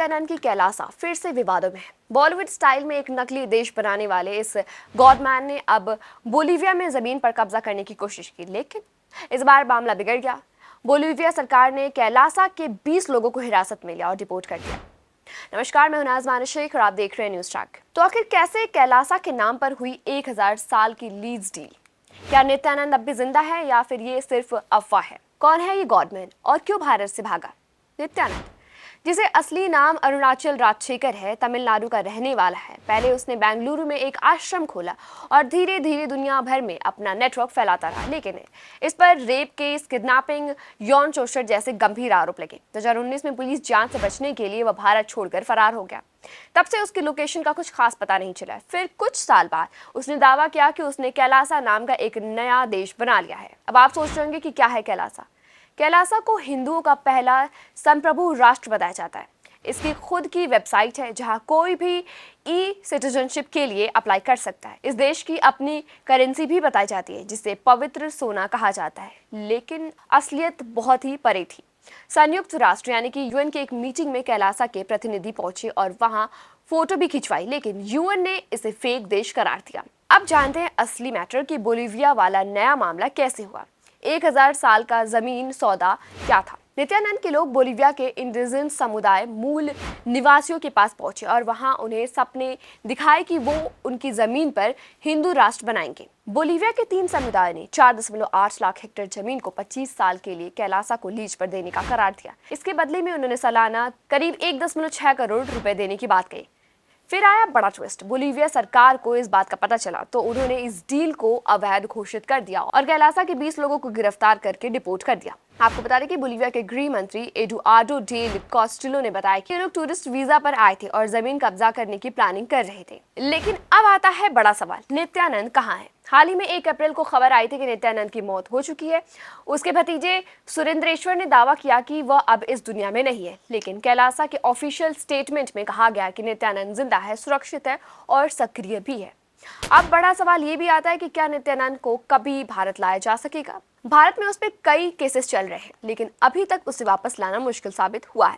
नित्यानंद की कैलासा फिर से विवादों में है। बॉलीवुड स्टाइल में एक नकली देश बनाने वाले इस गॉडमैन ने अब बोलीविया में जमीन पर कब्जा करने की कोशिश की, लेकिन इस बार मामला बिगड़ गया। बोलीविया सरकार ने कैलासा के 20 लोगों को हिरासत में लिया और डिपोर्ट कर दिया। नमस्कार, मैं हूं नाज़ शेख और आप देख रहे हैं न्यूज़ ट्रैक। तो आखिर कैसे कैलासा के नाम पर हुई 1000 साल की लीज डील? क्या नित्यानंद अब भी जिंदा है या फिर ये सिर्फ अफवाह है? कौन है ये गॉडमैन और क्यों भारत से भागा? नित्यानंद, जिसे असली नाम अरुणाचल राजशेखर है, तमिलनाडु का रहने वाला है। पहले उसने बेंगलुरु में एक आश्रम खोला और धीरे धीरे दुनिया भर में अपना नेटवर्क फैलाता रहा, लेकिन इस पर रेप केस, किडनैपिंग, यौन शोषण जैसे गंभीर आरोप लगे। 2019 में पुलिस जांच से बचने के लिए वह भारत छोड़कर फरार हो गया। तब से उसकी लोकेशन का कुछ खास पता नहीं चला। फिर कुछ साल बाद उसने दावा किया कि उसने कैलासा नाम का एक नया देश बना लिया है। अब आप सोच रहे होंगे कि क्या है कैलासा? कैलासा को हिंदुओं का पहला संप्रभु राष्ट्र बताया जाता है। इसकी खुद की वेबसाइट है जहां कोई भी ई सिटीजनशिप के लिए अप्लाई कर सकता है। इस देश की अपनी करेंसी भी बताई जाती है जिसे पवित्र सोना कहा जाता है, लेकिन असलियत बहुत ही परे थी। संयुक्त राष्ट्र यानी कि यूएन की एक मीटिंग में कैलासा के प्रतिनिधि पहुंचे और वहां फोटो भी खिंचवाई, लेकिन यूएन ने इसे फेक देश करार दिया। अब जानते हैं असली मैटर कि बोलीविया वाला नया मामला कैसे हुआ। 1000 साल का जमीन सौदा क्या था? नित्यानंद के लोग बोलीविया के इंडिजिनस समुदाय मूल निवासियों के पास पहुंचे और वहां उन्हें सपने दिखाए कि वो उनकी जमीन पर हिंदू राष्ट्र बनाएंगे। बोलीविया के 3 समुदाय ने 4.8 लाख हेक्टेयर जमीन को 25 साल के लिए कैलासा को लीज पर देने का करार दिया। इसके बदले में उन्होंने सालाना करीब 1.6 करोड़ रुपए देने की बात कही। फिर आया बड़ा ट्विस्ट। बोलीविया सरकार को इस बात का पता चला तो उन्होंने इस डील को अवैध घोषित कर दिया और कैलासा के 20 लोगों को गिरफ्तार करके डिपोर्ट कर दिया। आपको बता दें कि बोलीविया के गृह मंत्री एडुआर्डो डेल कॉस्टिलो ने बताया कि लोग टूरिस्ट वीजा पर आए थे और जमीन कब्जा करने की प्लानिंग कर रहे थे। लेकिन अब आता है बड़ा सवाल, नित्यानंद कहाँ है? हाल ही में 1 अप्रैल को खबर आई थी कि नित्यानंद की मौत हो चुकी है। उसके भतीजे सुरेंद्रेश्वर ने दावा किया कि वह अब इस दुनिया में नहीं है, लेकिन कैलासा के ऑफिशियल स्टेटमेंट में कहा गया कि नित्यानंद जिंदा है, सुरक्षित है और सक्रिय भी है। अब बड़ा सवाल ये भी आता है कि क्या नित्यानंद को कभी भारत लाया जा सकेगा? भारत में उस पर कई केसेस चल रहे हैं, लेकिन अभी तक उसे वापस लाना मुश्किल साबित हुआ है।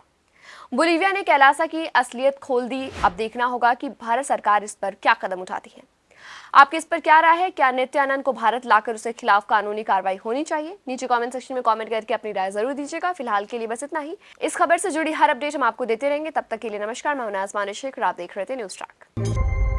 बोलीविया ने कैलासा की असलियत खोल दी। अब देखना होगा कि भारत सरकार इस पर क्या कदम उठाती है। आपकी इस पर क्या राय है? क्या नित्यानंद को भारत लाकर उसके खिलाफ कानूनी कार्रवाई होनी चाहिए? नीचे कमेंट सेक्शन में कमेंट करके अपनी राय जरूर दीजिएगा। फिलहाल के लिए बस इतना ही। इस खबर से जुड़ी हर अपडेट हम आपको देते रहेंगे। तब तक के लिए नमस्कार, मैं हूं नाज़ शेख और आप देख रहे थे न्यूज़ ट्रैक।